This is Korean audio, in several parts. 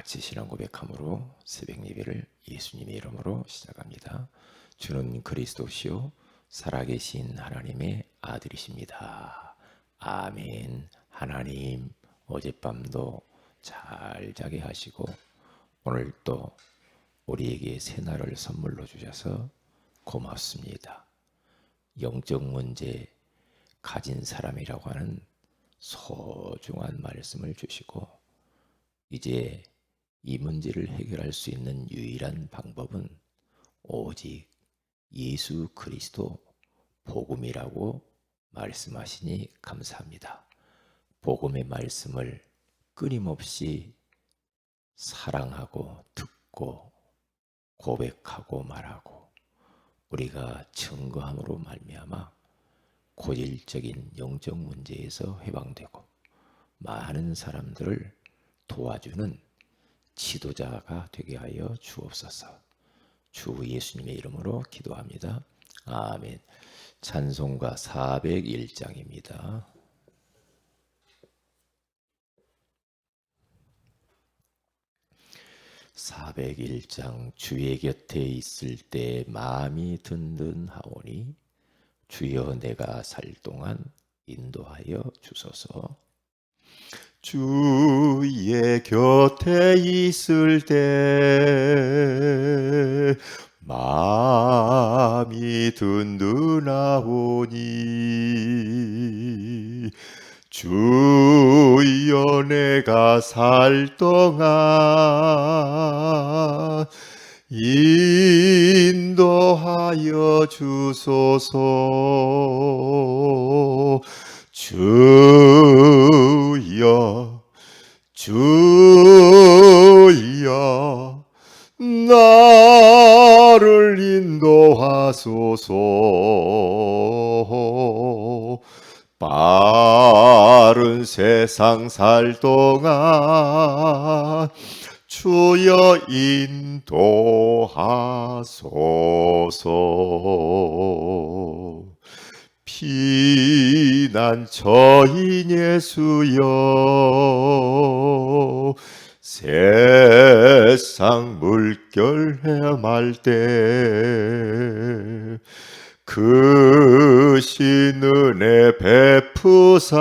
같이 신앙 고백함으로 새벽 예배를 예수님의 이름으로 시작합니다. 주는 그리스도시요 살아계신 하나님의 아들이십니다. 아멘. 하나님, 어젯밤도 잘 자게 하시고 오늘 또 우리에게 새날을 선물로 주셔서 고맙습니다. 영적 문제 가진 사람이라고 하는 소중한 말씀을 주시고 이제 이 문제를 해결할 수 있는 유일한 방법은 오직 예수 그리스도 복음이라고 말씀하시니 감사합니다. 복음의 말씀을 끊임없이 사랑하고 듣고 고백하고 말하고 우리가 증거함으로 말미암아 고질적인 영적 문제에서 해방되고 많은 사람들을 도와주는 지도자가 되게 하여 주옵소서. 주 예수님의 이름으로 기도합니다. 아멘. 찬송가 401장입니다. (401장) 주의 곁에 있을 때 마음이 든든하오니 주여 내가 살 동안 인도하여 주소서. 주의 곁에 있을 때 마음이 든든하오니 주여 내가 살 동안 인도하여 주소서. 주여 주여 나를 인도하소서. 빠른 세상 살 동안 주여 인도하소서. 피난처인 예수여 세상 물결 헤엄할 때 크신 은혜 베푸사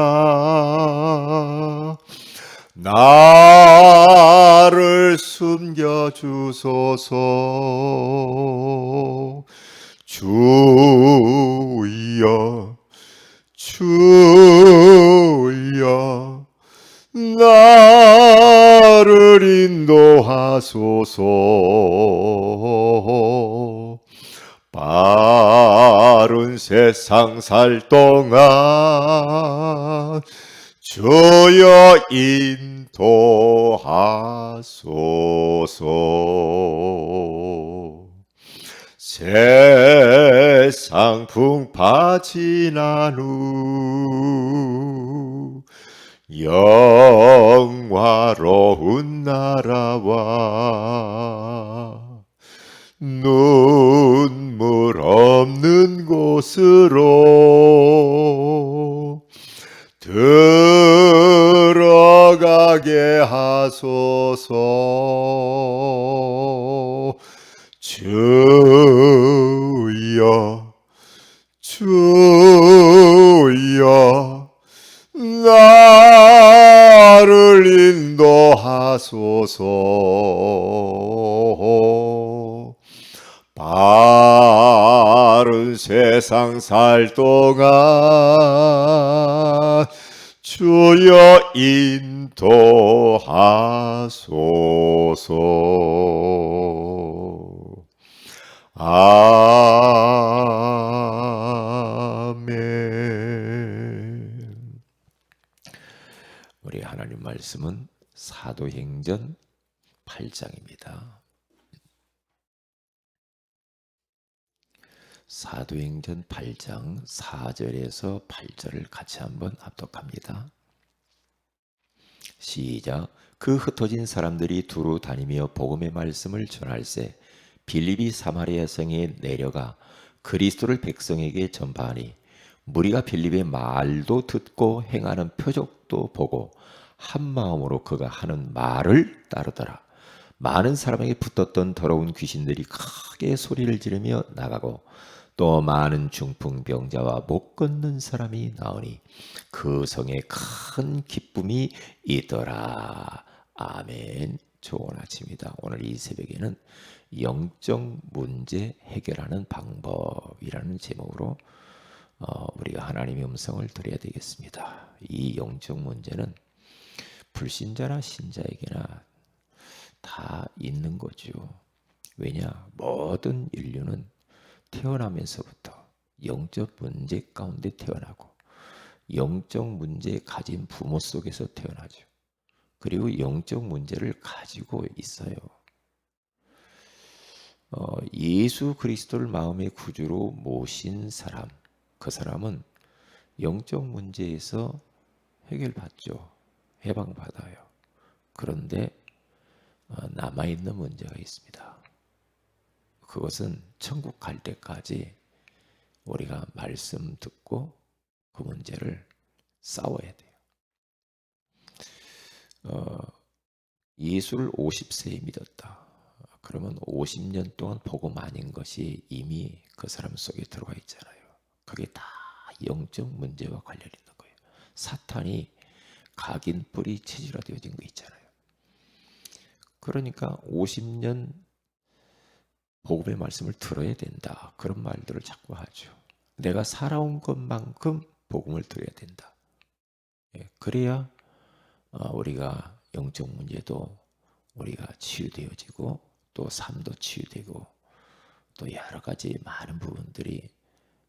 나를 숨겨주소서. 주여 주여 나를 인도하소서. 빠른 세상 살 동안 주여 인도하소서. 세상 풍파 지난 후 영화로운 나라와 눈물 없는 곳으로 들어가게 하소서. 주여 주여 나를 인도하소서. 빠른 세상 살 동안 주여 인도하소서. 아멘. 우리 하나님 말씀은 사도행전 8장입니다. 사도행전 8장 4절에서 8절을 같이 한번 합독합니다. 시작. 그 흩어진 사람들이 두루 다니며 복음의 말씀을 전할세 빌립이 사마리아 성에 내려가 그리스도를 백성에게 전파하니 무리가 빌립의 말도 듣고 행하는 표적도 보고 한 마음으로 그가 하는 말을 따르더라. 많은 사람에게 붙었던 더러운 귀신들이 크게 소리를 지르며 나가고 또 많은 중풍병자와 못 걷는 사람이 나오니 그 성에 큰 기쁨이 있더라. 아멘. 좋은 아침이다. 오늘 이 새벽에는 영적 문제 해결하는 방법이라는 제목으로 우리가 하나님의 음성을 들어야 되겠습니다. 이 영적 문제는 불신자나 신자에게나 다 있는 거죠. 왜냐? 모든 인류는 태어나면서부터 영적 문제 가운데 태어나고 영적 문제 가진 부모 속에서 태어나죠. 그리고 영적 문제를 가지고 있어요. 예수 그리스도를 마음의 구주로 모신 사람, 그 사람은 영적 문제에서 해결받죠. 해방받아요. 그런데 남아있는 문제가 있습니다. 그것은 천국 갈 때까지 우리가 말씀 듣고 그 문제를 싸워야 돼요. 예수를 50세에 믿었다. 그러면 50년 동안 복음 아닌 것이 이미 그 사람 속에 들어가 있잖아요. 그게 다 영적 문제와 관련 있는 거예요. 사탄이 각인 뿌리 체질화되어진 거 있잖아요. 그러니까 50년 복음의 말씀을 들어야 된다. 그런 말들을 자꾸 하죠. 내가 살아온 것만큼 복음을 들어야 된다. 그래야 우리가 영적 문제도 우리가 치유되어지고 또 삶도 치유되고 또 여러 가지 많은 부분들이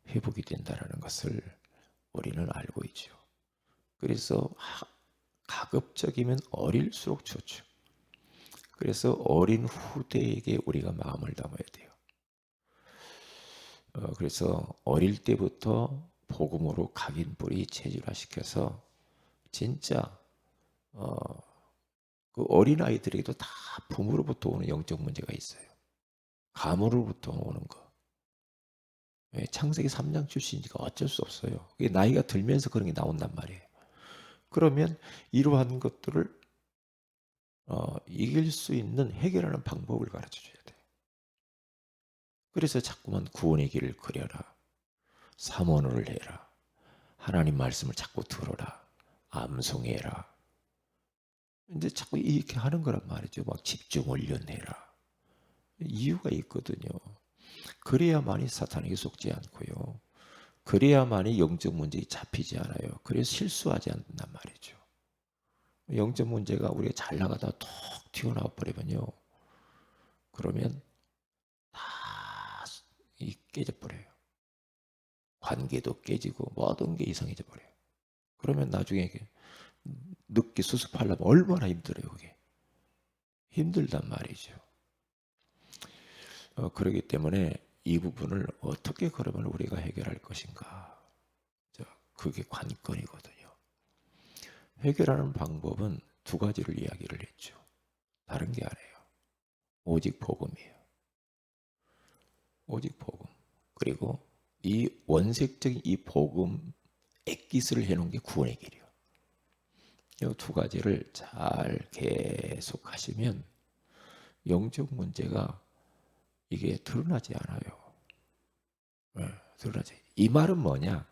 회복이 된다는 것을 우리는 알고 있죠. 그래서 가급적이면 어릴수록 좋죠. 그래서 어린 후대에게 우리가 마음을 담아야 돼요. 그래서 어릴 때부터 복음으로 각인 뿌리 체질화시켜서 진짜 그 어린 아이들에게도 다 부모로부터 오는 영적 문제가 있어요. 가문으로부터 오는 거. 창세기 3장 출신이니까 어쩔 수 없어요. 그게 나이가 들면서 그런 게 나온단 말이에요. 그러면 이러한 것들을 이길 수 있는 해결하는 방법을 가르쳐 줘야 돼요. 그래서 자꾸만 구원의 길을 그려라. 삼원을 해라. 하나님 말씀을 자꾸 들어라. 암송해라. 이제 자꾸 이렇게 하는 거란 말이죠. 막 집중 훈련해라. 이유가 있거든요. 그래야만이 사탄에게 속지 않고요. 그래야만이 영적 문제에 잡히지 않아요. 그래서 실수하지 않는단 말이죠. 영적 문제가 우리가 잘 나가다 톡 튀어나와 버리면요. 그러면 다 깨져버려요. 관계도 깨지고 모든 게 이상해져 버려요. 그러면 나중에 늦게 수습하려면 얼마나 힘들어요. 그게. 힘들단 말이죠. 그렇기 때문에 이 부분을 어떻게 그러면 우리가 해결할 것인가. 그게 관건이거든요. 해결하는 방법은 두 가지를 이야기를 했죠. 다른 게 아니에요. 오직 복음이에요. 오직 복음. 그리고 이 원색적인 이 복음 액기스를 해놓은 게 구원의 길이에요. 이 두 가지를 잘 계속 하시면 영적 문제가 이게 드러나지 않아요. 드러나지. 이 말은 뭐냐?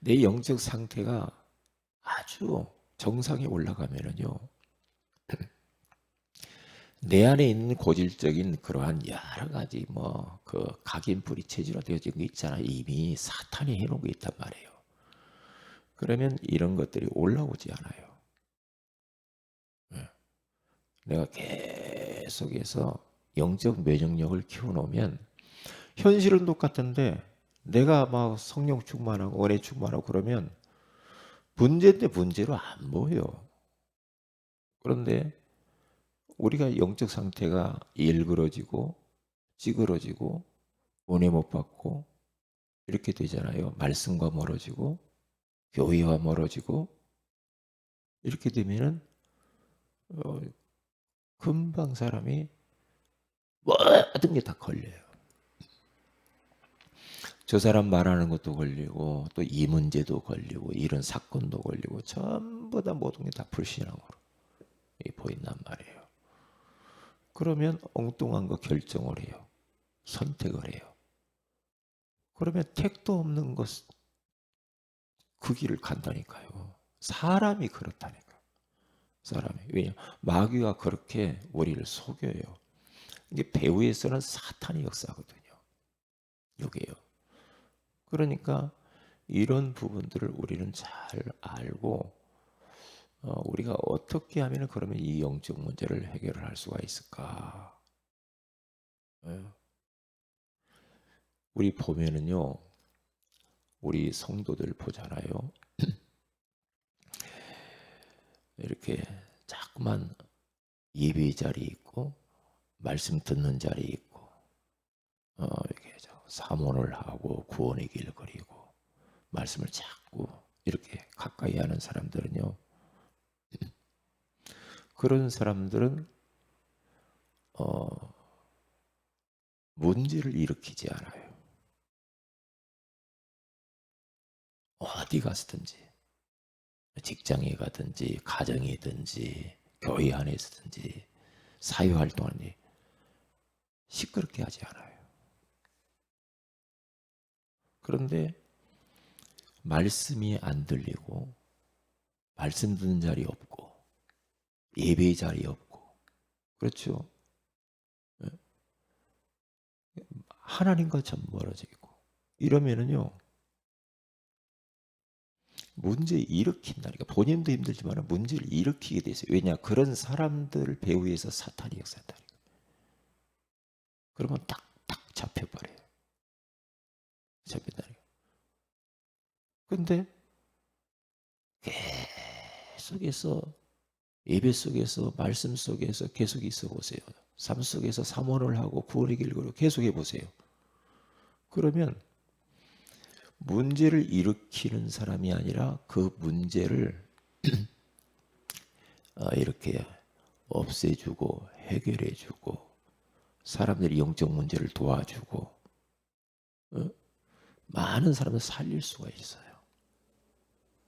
내 영적 상태가 아주 정상에 올라가면은요, 내 안에 있는 고질적인 그러한 여러 가지 그 각인뿌리 체질화되어진 게 있잖아. 이미 사탄이 해놓은 게 있단 말이에요. 그러면 이런 것들이 올라오지 않아요. 내가 계속해서 영적 면역력을 키워놓으면 현실은 똑같은데 내가 막 성령 충만하고 은혜 충만하고 그러면 문제인데 문제로 안 보여. 그런데 우리가 영적 상태가 일그러지고 찌그러지고 은혜 못 받고 이렇게 되잖아요. 말씀과 멀어지고 교회와 멀어지고 이렇게 되면은 금방 사람이 모든 게 다 걸려요. 저 사람 말하는 것도 걸리고 또 이 문제도 걸리고 이런 사건도 걸리고 전부 다 모든 게 다 불신앙으로 보인단 말이에요. 그러면 엉뚱한 거 결정을 해요. 선택을 해요. 그러면 택도 없는 것, 그 길을 간다니까요. 사람이 그렇다니까. 사람이. 왜냐? 마귀가 그렇게 우리를 속여요. 이게 배후에서는 사탄이 역사거든요. 여기에요. 그러니까 이런 부분들을 우리는 잘 알고 우리가 어떻게 하면 그러면 이 영적 문제를 해결을 할 수가 있을까? 예. 우리 보면은요, 우리 성도들 보잖아요. 이렇게 자꾸만 예배 자리 있고 말씀 듣는 자리 있고 이렇게 사모를 하고 구원의 길 그리고 말씀을 자꾸 이렇게 가까이 하는 사람들은요, 그런 사람들은 문제를 일으키지 않아요. 어디 갔든지, 직장에 가든지 가정이든지 교회 안에서든지 사회활동하니 시끄럽게 하지 않아요. 그런데 말씀이 안 들리고 말씀 듣는 자리 없고 예배 자리 없고, 그렇죠? 하나님과 참 멀어져 있고 이러면은요, 문제 일으킨다니까. 본인도 힘들지만 문제를 일으키게 되세요. 왜냐? 그런 사람들 배후에서 사탄이 역사한다니까. 그러면 딱딱 잡혀버려요. 잡힌다니까. 근데 계속해서 예배 속에서 말씀 속에서 계속 있어 보세요. 삶 속에서 사모를 하고 구원의 길로 계속 해보세요. 그러면 문제를 일으키는 사람이 아니라 그 문제를 이렇게 없애주고 해결해주고 사람들이 영적 문제를 도와주고 많은 사람을 살릴 수가 있어요.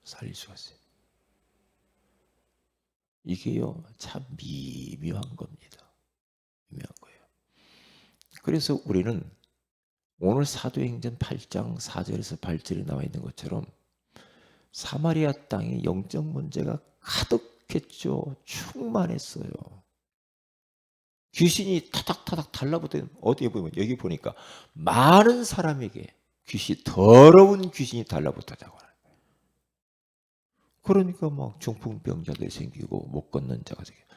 살릴 수가 있어요. 이게요, 참 미묘한 겁니다. 미묘한 거예요. 그래서 우리는 오늘 사도행전 8장 4절에서 8절에 나와 있는 것처럼 사마리아 땅에 영적 문제가 가득했죠. 충만했어요. 귀신이 타닥타닥 달라붙는, 어디에 보면 여기 보니까 많은 사람에게 더러운 귀신이 달라붙었다고 하는 거예요. 그러니까 막 중풍병자들이 생기고 못 걷는 자가 생기고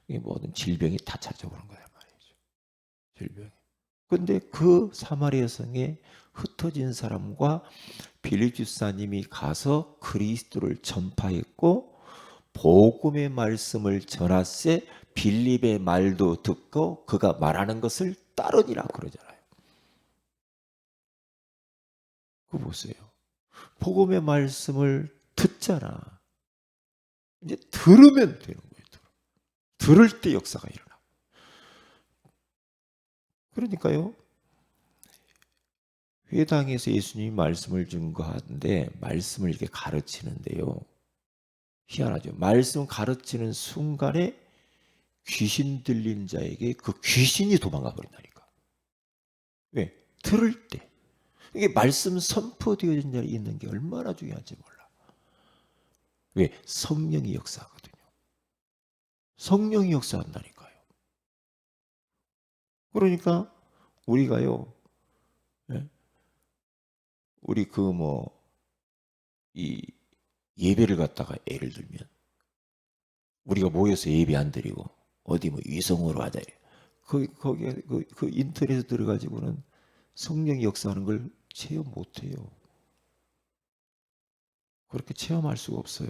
이 모든 질병이 다 찾아오는 거란 말이죠. 질병이. 근데 그 사마리아 성에 흩어진 사람과 빌립 집사님이 가서 그리스도를 전파했고 복음의 말씀을 전하세 빌립의 말도 듣고 그가 말하는 것을 따르니라 그러잖아요. 그거 보세요. 복음의 말씀을 듣잖아. 이제 들으면 되는 거예요. 들을 때 역사가 일어나. 그러니까요, 회당에서 예수님이 말씀을 증거하는데 말씀을 이렇게 가르치는데요, 희한하죠. 말씀 가르치는 순간에 귀신 들린 자에게 그 귀신이 도망가 버린다니까. 왜? 들을 때. 이게 말씀 선포되어진 자리에 있는 게 얼마나 중요한지 몰라. 왜? 성령이 역사하거든요. 성령이 역사한다니까요. 그러니까 우리가요, 우리 이 예배를 갖다가 예를 들면 우리가 모여서 예배 안 드리고 어디 위성으로 하자. 거기에 그 인터넷에 들어가지고는 성령이 역사하는 걸 체험 못 해요. 그렇게 체험할 수가 없어요.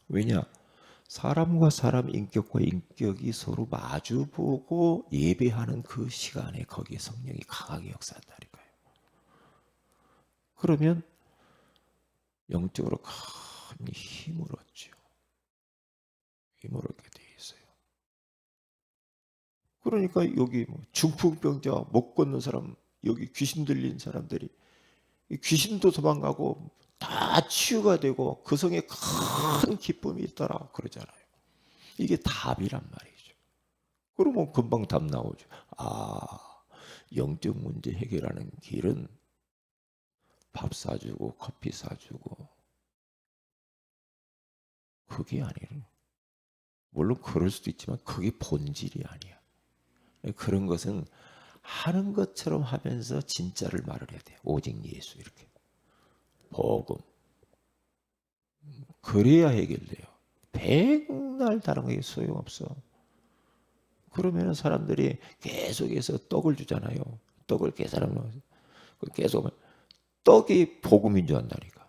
왜냐? 사람과 사람, 인격과 인격이 서로 마주보고 예배하는 그 시간에 거기에 성령이 강하게 역사한다니까요. 그러면 영적으로 큰 힘을 얻죠. 힘을 얻게 돼 있어요. 그러니까 여기 중풍병자, 못 걷는 사람, 여기 귀신 들린 사람들이 귀신도 도망가고 다 치유가 되고 그 성에 큰 기쁨이 있더라 그러잖아요. 이게 답이란 말이죠. 그러면 금방 답 나오죠. 영적 문제 해결하는 길은 밥 사주고 커피 사주고 그게 아니에요. 물론 그럴 수도 있지만 그게 본질이 아니야. 그런 것은 하는 것처럼 하면서 진짜를 말을 해야 돼요. 오직 예수 이렇게. 복음. 그래야 해결돼요. 백날 다른 게 소용없어. 그러면 사람들이 계속해서 떡을 주잖아요. 떡을 계산하면 계속 떡이 복음인 줄 안다니까.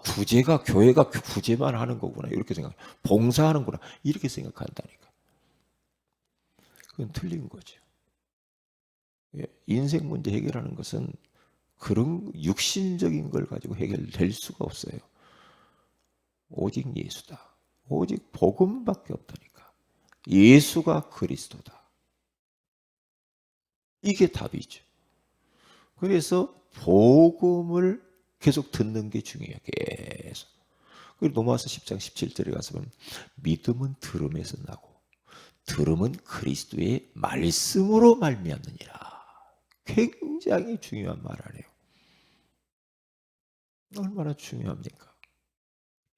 구제가 교회가 구제만 하는 거구나 이렇게 생각. 봉사하는구나 이렇게 생각한다니까. 그건 틀린 거죠. 인생 문제 해결하는 것은 그런 육신적인 걸 가지고 해결될 수가 없어요. 오직 예수다. 오직 복음밖에 없다니까. 예수가 그리스도다. 이게 답이죠. 그래서 복음을 계속 듣는 게 중요해요. 계속. 그리고 로마서 10장 17절에 가서 보면 믿음은 들음에서 나고 들음은 그리스도의 말씀으로 말미암느니라. 굉장히 중요한 말 아니에요. 얼마나 중요합니까?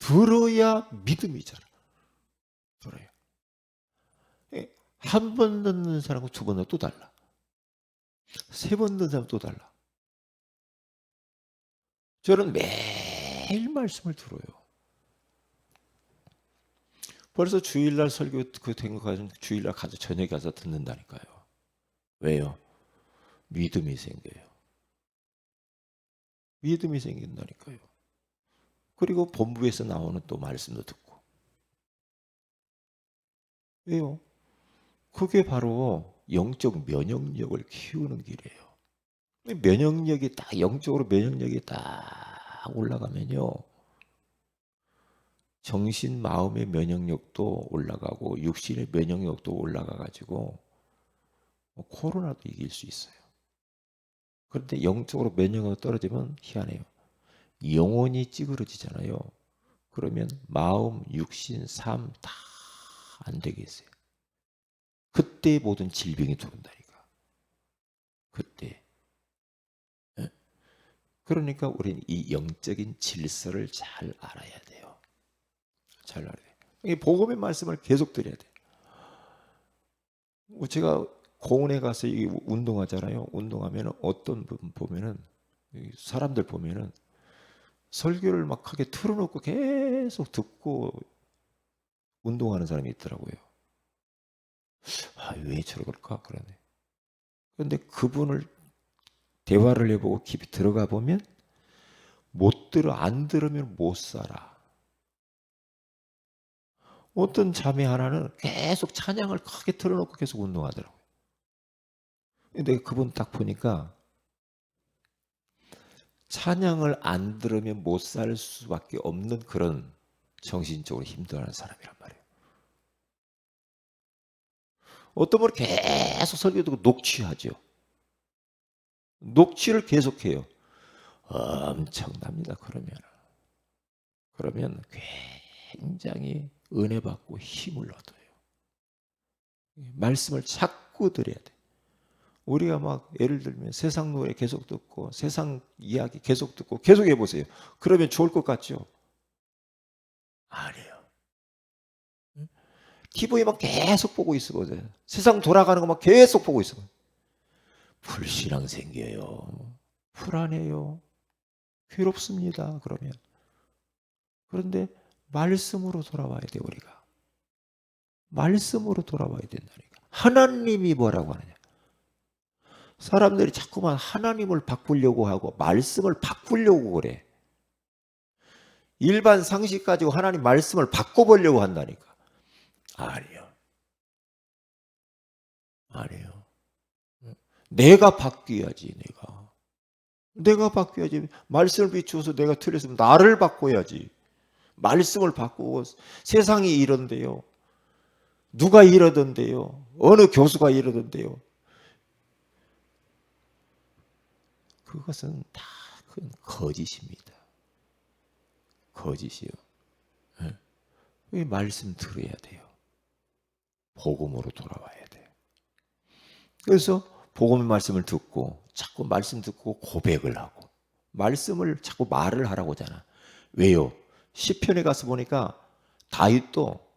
들어야 믿음이잖아. 들어요. 한 번 듣는 사람과 두 번 듣는 또 달라. 세 번 듣는 사람 또 달라. 저는 매일 말씀을 들어요. 벌써 주일날 설교 된 거 가지고 주일날 가서 저녁에 가서 듣는다니까요. 왜요? 믿음이 생겨요. 믿음이 생긴다니까요. 그리고 본부에서 나오는 또 말씀도 듣고. 왜요? 그게 바로 영적 면역력을 키우는 길이에요. 면역력이 딱 영적으로 면역력이 딱 올라가면요. 정신, 마음의 면역력도 올라가고 육신의 면역력도 올라가 가지고 코로나도 이길 수 있어요. 그런데 영적으로 면역력이 떨어지면 희한해요. 영혼이 찌그러지잖아요. 그러면 마음, 육신, 삶 다 안 되겠어요. 그때 모든 질병이 들어온다니까. 그때. 예? 그러니까 우리는 이 영적인 질서를 잘 알아야 돼요. 잘 알아야 돼요. 이 복음의 말씀을 계속 드려야 돼요. 제가 공원에 가서 운동하잖아요. 운동하면 어떤 분 보면은 사람들 보면은 설교를 막 하게 틀어놓고 계속 듣고 운동하는 사람이 있더라고요. 왜 저럴까? 그러네. 그런데 그분을 대화를 해보고 깊이 들어가 보면 안 들으면 못 살아. 어떤 자매 하나는 계속 찬양을 크게 틀어놓고 계속 운동하더라고요. 근데 그분 딱 보니까 찬양을 안 들으면 못 살 수밖에 없는 그런 정신적으로 힘들어하는 사람이란 말이에요. 어떤 분은 계속 설교 듣고 녹취하죠. 녹취를 계속해요. 엄청납니다. 그러면 굉장히 은혜 받고 힘을 얻어요. 말씀을 자꾸 드려야 돼. 우리가 막 예를 들면 세상 노래 계속 듣고 세상 이야기 계속 듣고 계속 해보세요. 그러면 좋을 것 같죠? 아니에요. TV만 계속 보고 있어 보세요. 세상 돌아가는 것만 계속 보고 있어. 불신앙 생겨요. 불안해요. 괴롭습니다. 그러면. 그런데 말씀으로 돌아와야 돼 우리가. 말씀으로 돌아와야 된다니까. 하나님이 뭐라고 하느냐. 사람들이 자꾸만 하나님을 바꾸려고 하고 말씀을 바꾸려고 그래. 일반 상식 가지고 하나님 말씀을 바꿔보려고 한다니까. 아니요. 아니요. 내가 바뀌어야지 내가. 내가 바뀌어야지. 말씀을 비추어서 내가 틀렸으면 나를 바꿔야지. 말씀을 바꾸고 세상이 이런데요. 누가 이러던데요. 어느 교수가 이러던데요. 그것은 다 그건 거짓입니다. 거짓이요. 왜 말씀 들어야 돼요. 복음으로 돌아와야 돼. 그래서 복음의 말씀을 듣고 자꾸 말씀 듣고 고백을 하고 말씀을 자꾸 말을 하라고 하잖아. 왜요? 시편에 가서 보니까 다윗도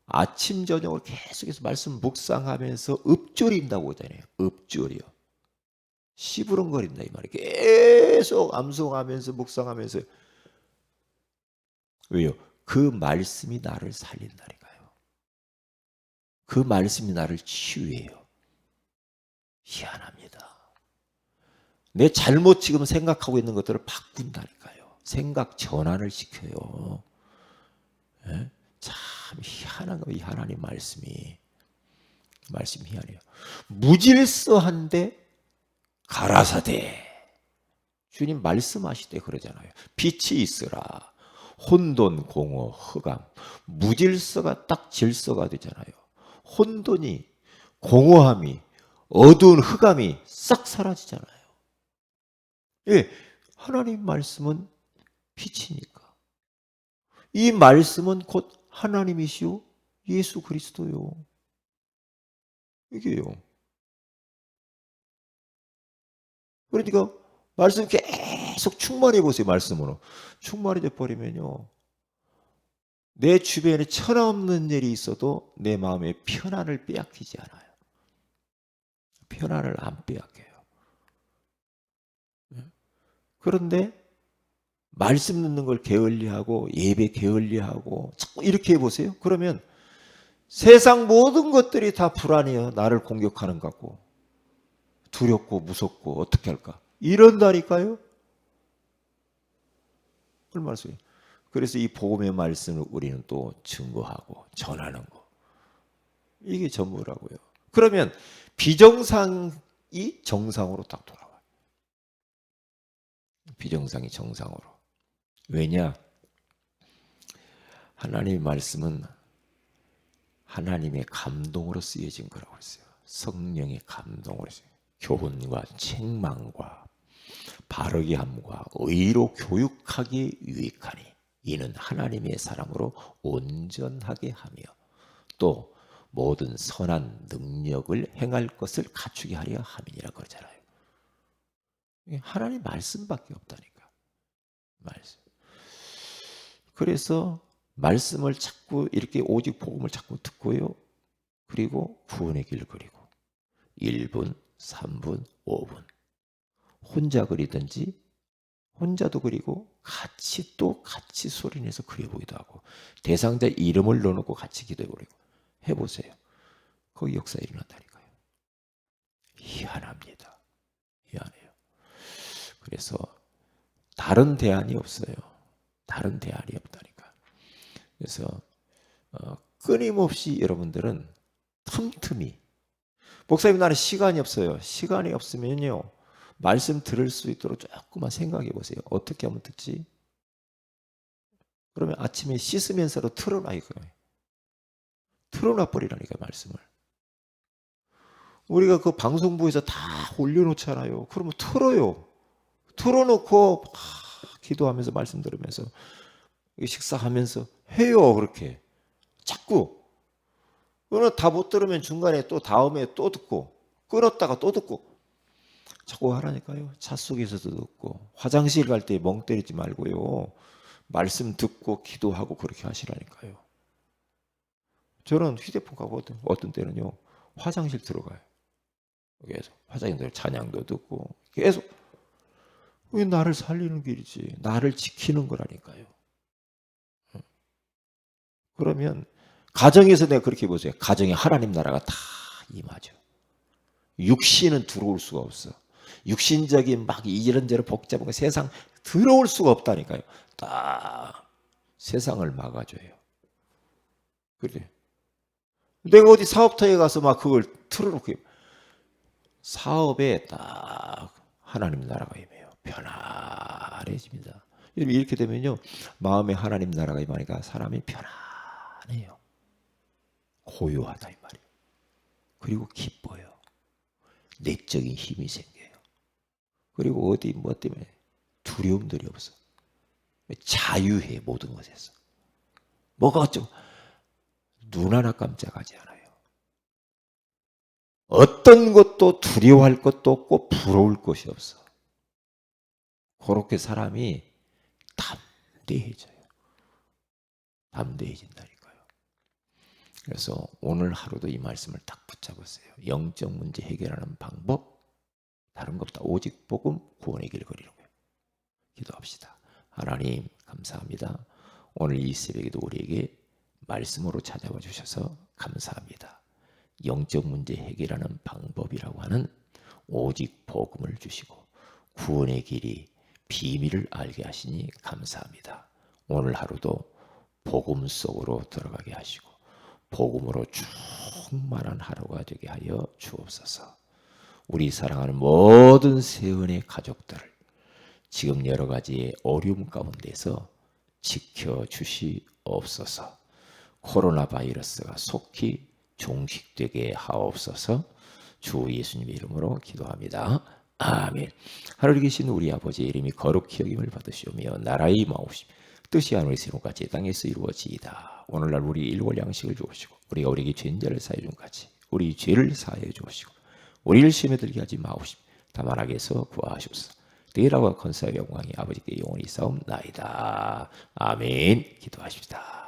아침 저녁을 계속해서 말씀 묵상하면서 읊조린다고 하잖아요. 읊조려. 시부렁거린다 이 말이에요. 계속 암송하면서 묵상하면서. 왜요? 그 말씀이 나를 살린다니까요. 그 말씀이 나를 치유해요. 희한합니다. 내 잘못 지금 생각하고 있는 것들을 바꾼다니까요. 생각 전환을 시켜요. 예? 참 희한한 거예요. 이 하나님 말씀이 희한해요. 무질서한데 가라사대. 주님 말씀하실 때 그러잖아요. 빛이 있으라. 혼돈, 공허, 흑암. 무질서가 딱 질서가 되잖아요. 혼돈이, 공허함이, 어두운 흑암이 싹 사라지잖아요. 예, 하나님 말씀은 빛이니까. 이 말씀은 곧 하나님이시오 예수 그리스도요. 이게요. 그러니까 말씀 계속 충만해 보세요. 말씀으로. 충만해져 버리면요. 내 주변에 천하없는 일이 있어도 내 마음에 편안을 빼앗기지 않아요. 편안을 안 빼앗겨요. 그런데 말씀 듣는 걸 게을리하고 예배 게을리하고 자꾸 이렇게 해보세요. 그러면 세상 모든 것들이 다 불안해요. 나를 공격하는 것 같고 두렵고 무섭고 어떻게 할까? 이런다니까요. 얼마나 요 그래서 이 복음의 말씀을 우리는 또 증거하고 전하는 거. 이게 전부라고요. 그러면 비정상이 정상으로 딱 돌아와요. 비정상이 정상으로. 왜냐? 하나님의 말씀은 하나님의 감동으로 쓰여진 거라고 했어요. 성령의 감동으로 쓰여진. 교훈과 책망과 바르게 함과 의로 교육하기에 유익하니 이는 하나님의 사람으로 온전하게 하며 또 모든 선한 능력을 행할 것을 갖추게 하려 함이니라 그러잖아요. 하나님 말씀밖에 없다니까. 말씀. 그래서 말씀을 자꾸 이렇게 오직 복음을 자꾸 듣고요. 그리고 구원의 길을 그리고 1분, 3분, 5분 혼자 그리든지 혼자도 그리고 같이 소리내서 그려보기도 하고 대상자 이름을 넣어놓고 같이 기도해버리고 해보세요. 거기 역사 일어난다니까요. 희한합니다. 희한해요. 그래서 다른 대안이 없어요. 다른 대안이 없다니까. 그래서 끊임없이 여러분들은 틈틈이 목사님 나는 시간이 없어요. 시간이 없으면요. 말씀 들을 수 있도록 조금만 생각해 보세요. 어떻게 하면 듣지? 그러면 아침에 씻으면서도 틀어놔 이거예요. 틀어놔 버리라니까 말씀을. 우리가 그 방송부에서 다 올려놓잖아요. 그러면 틀어요. 틀어놓고 기도하면서 말씀 들으면서 식사하면서 해요. 그렇게 자꾸. 그러나 다 못 들으면 중간에 또 다음에 또 듣고 끊었다가 또 듣고 자꾸 하라니까요. 차 속에서도 듣고 화장실 갈 때 멍 때리지 말고요. 말씀 듣고 기도하고 그렇게 하시라니까요. 저는 휴대폰 가고 어떤 때는요. 화장실 들어가요. 계속 화장실 찬양도 듣고 계속 왜 나를 살리는 길이지. 나를 지키는 거라니까요. 그러면 가정에서 내가 그렇게 보세요. 가정에 하나님 나라가 다 임하죠. 육신은 들어올 수가 없어. 육신적인 막 이런저런 복잡한 세상 들어올 수가 없다니까요. 딱 세상을 막아줘요. 그래. 내가 어디 사업터에 가서 막 그걸 틀어놓고 사업에 딱 하나님 나라가 임해요. 편안해집니다. 이렇게 되면요. 마음에 하나님 나라가 임하니까 사람이 편안해요. 고요하다 이 말이에요. 그리고 기뻐요. 내적인 힘이 생겨요. 그리고 어디 뭐 때문에 두려움들이 없어. 자유해 모든 것에서. 뭐가 어쩌고 눈 하나 깜짝하지 않아요. 어떤 것도 두려워할 것도 없고 부러울 것이 없어. 그렇게 사람이 담대해져요. 담대해진다니까요. 그래서 오늘 하루도 이 말씀을 딱 붙잡으세요. 영적 문제 해결하는 방법 다른 것 없다. 오직 복음 구원의 길 거리는 거예요. 기도합시다. 하나님 감사합니다. 오늘 이 새벽에도 우리에게 말씀으로 찾아와 주셔서 감사합니다. 영적 문제 해결하는 방법이라고 하는 오직 복음을 주시고 구원의 길이 비밀을 알게 하시니 감사합니다. 오늘 하루도 복음 속으로 들어가게 하시고 복음으로 충만한 하루가 되게 하여 주옵소서. 우리 사랑하는 모든 세은의 가족들을 지금 여러 가지의 어려움 가운데서 지켜주시옵소서. 코로나 바이러스가 속히 종식되게 하옵소서. 주 예수님의 이름으로 기도합니다. 아멘. 하늘에 계신 우리 아버지의 이름이 거룩히 여김을 받으시오며 나라의 마옵심 뜻이 하늘에서 이룬같이 땅에서 이루어지이다. 오늘날 우리 일월 양식을 주옵시고 우리가 우리에게 죄인자를 사해 준 같이 우리 죄를 사해 주옵시고 우리를 시험에 들게 하지 마옵시며 다만 악에서 구하시옵소서. 대라와 건사의 영광이 아버지께 영원히 싸움나이다. 아멘. 기도하십시다.